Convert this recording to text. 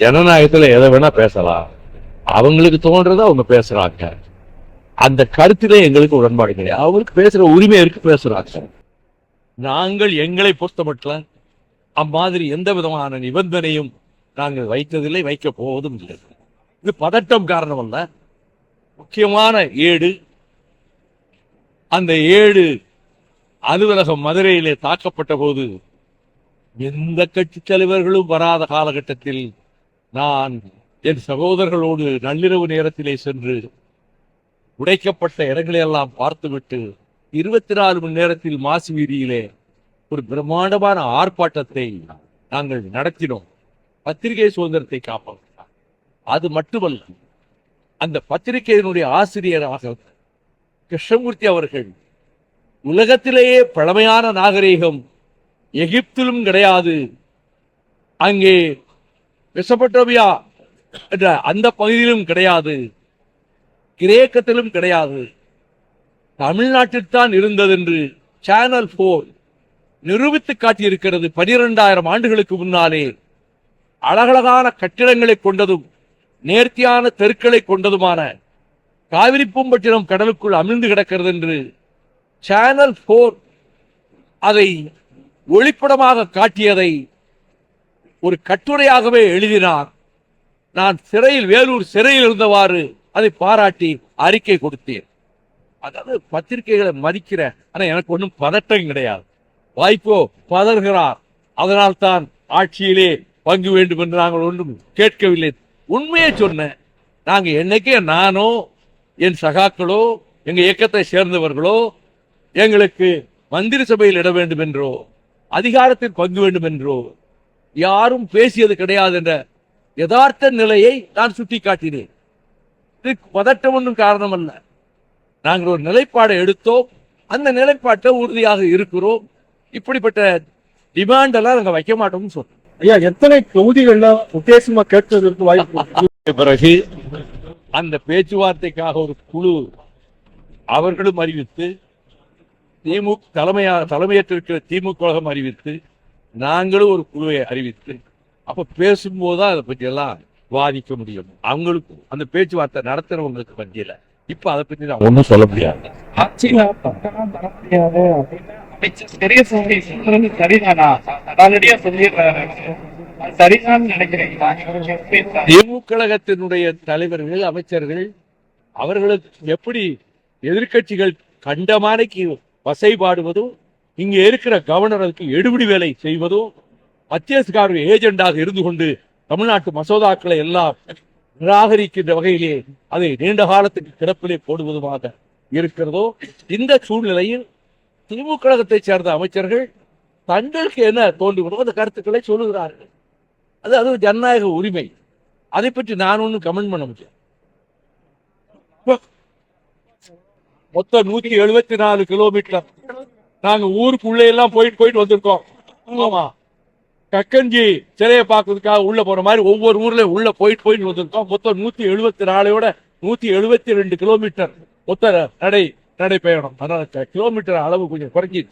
ஜனநாயகத்துல எதை வேணா பேசலாம், அவங்களுக்கு தோன்றத அவங்க பேசுறாங்க. அந்த கருத்திலே எங்களுக்கு உடன்பாடு கிடையாது. அவங்களுக்கு பேசுற உரிமை இருக்கு, பேசுறாங்க. நாங்கள் எங்களை பொறுத்த மட்டும் அம்மாதிரி எந்த விதமான நிபந்தனையும் நாங்கள் வைத்ததில்லை, வைக்க போவதும் இல்லை. இது பதட்டம் காரணம் அல்ல. முக்கியமான ஏடு, அந்த ஏடு அலுவலகம் மதுரையிலே தாக்கப்பட்ட போது எந்த கட்சி தலைவர்களும் வராத காலகட்டத்தில் நான் என் சகோதரர்களோடு நள்ளிரவு நேரத்திலே சென்று உடைக்கப்பட்ட இடங்களை எல்லாம் பார்த்துவிட்டு 24 மணி நேரத்தில் மாசி வீதியிலே ஒரு பிரம்மாண்டமான ஆர்ப்பாட்டத்தை நாங்கள் நடத்தினோம். பத்திரிகை சுதந்திரத்தை காப்போம். அது மட்டுமல்ல, அந்த பத்திரிகையினுடைய ஆசிரியராக கிருஷ்ணமூர்த்தி அவர்கள், உலகத்திலேயே பழமையான நாகரீகம் எகிப்திலும் கிடையாது, அங்கே மெசபடோமியா என்ற அந்த பகுதியிலும் கிடையாது, கிரேக்கத்திலும் கிடையாது, தமிழ்நாட்டில் தான் இருந்தது என்று சேனல் 4 நிரூபித்து காட்டியிருக்கிறது. 12,000 ஆண்டுகளுக்கு முன்னாலே அழகழகான கட்டிடங்களை கொண்டதும் நேர்த்தியான தெருக்களை கொண்டதுமான காவிரி பூம்பட்டினம் கடலுக்குள் அமிழ்ந்து கிடக்கிறது என்று சேனல் 4 அதை ஒளிப்படமாக காட்டியதை ஒரு கட்டுரையாகவே எழுதினார். நான் சிறையில், வேலூர் சிறையில் இருந்தவாறு அதை பாராட்டி அறிக்கை கொடுத்தேன். அதாவது பத்திரிகைகளை மதிக்கிற, ஆனா எனக்கு ஒன்றும் பதட்டம் கிடையாது. வாய்ப்போ பதறுகிறார், அதனால் தான் ஆட்சியிலே பங்கு வேண்டும் என்று நாங்கள் ஒன்றும் கேட்கவில்லை. உண்மையை சொன்ன, நாங்க என்னைக்கே நானோ என் சகாக்களோ எங்க இயக்கத்தை சேர்ந்தவர்களோ எங்களுக்கு மந்திரி சபையில் இட வேண்டும் என்றோ அதிகாரத்தில் பங்கு வேண்டும் என்றோ யாரும் பேசியது கிடையாது என்ற யதார்த்த நிலையை நான் சுட்டிக்காட்டினேன். இதுக்கு பதட்டம் ஒன்றும் காரணம் அல்ல. நாங்கள் ஒரு நிலைப்பாடை எடுத்தோம், அந்த நிலைப்பாட்டை உறுதியாக இருக்கிறோம். இப்படிப்பட்ட டிமாண்ட் எல்லாம் நாங்கள் வைக்க மாட்டோம்னு சொல்றோம். ஐயா, எத்தனை தொகுதிகள்ல உத்தேசமா கேட்பதற்கு வாய்ப்பு? பிறகு அந்த பேச்சுவார்த்தைக்காக ஒரு குழு அவர்களும் அறிவித்து, திமுக தலைமையேற்றிருக்கிற திமுக கழகம் அறிவித்து, நாங்களும் ஒரு குழுவை அறிவித்து, அப்ப பேசும்போதுதான் அதை பற்றி எல்லாம் வாதிக்க முடியும். அவங்களுக்கும் அந்த பேச்சுவார்த்தை நடத்துறவங்களுக்கு பற்றியில இப்ப அதை பற்றி நான் ஒன்றும் சொல்ல முடியாது. திமுக கழகத்தினுடைய தலைவர்கள், அமைச்சர்கள், அவர்களுக்கு எப்படி எதிர்கட்சிகள் கண்டமானைக்கு வசைபாடுவதும், இங்க இருக்கிற கவர்னருக்கு எடுபிடி வேலை செய்வதும், மத்தியஸ்கார ஏஜெண்டாக இருந்து கொண்டு தமிழ்நாட்டு மசோதாக்களை எல்லாம் நிராகரிக்கின்ற வகையிலே அதை நீண்ட காலத்துக்கு கிடப்பிலே போடுவதுமாக இருக்கிறதோ, இந்த சூழ்நிலையில் திமுக கழகத்தை சேர்ந்த அமைச்சர்கள் தங்களுக்கு என்ன தோன்றுகிறதோ அந்த கருத்துக்களை சொல்லுகிறார்கள். அது ஜனநாயக உரிமை. அதை பற்றி நான் ஒன்றும் கமெண்ட் பண்ண முடியாது. மொத்தம் 174 கிலோமீட்டர் நாங்க ஊருக்குள்ள எல்லாம் போயிட்டு வந்திருக்கோம். ஆமா, கக்கஞ்சி சிலையை பார்க்கறதுக்காக உள்ள போற மாதிரி ஒவ்வொரு ஊர்ல உள்ள போயிட்டு வந்திருக்கோம். மொத்தம் 174 172 கிலோமீட்டர் மொத்த நடைபயணம். அதனால கிலோமீட்டர் அளவு கொஞ்சம் குறைஞ்சி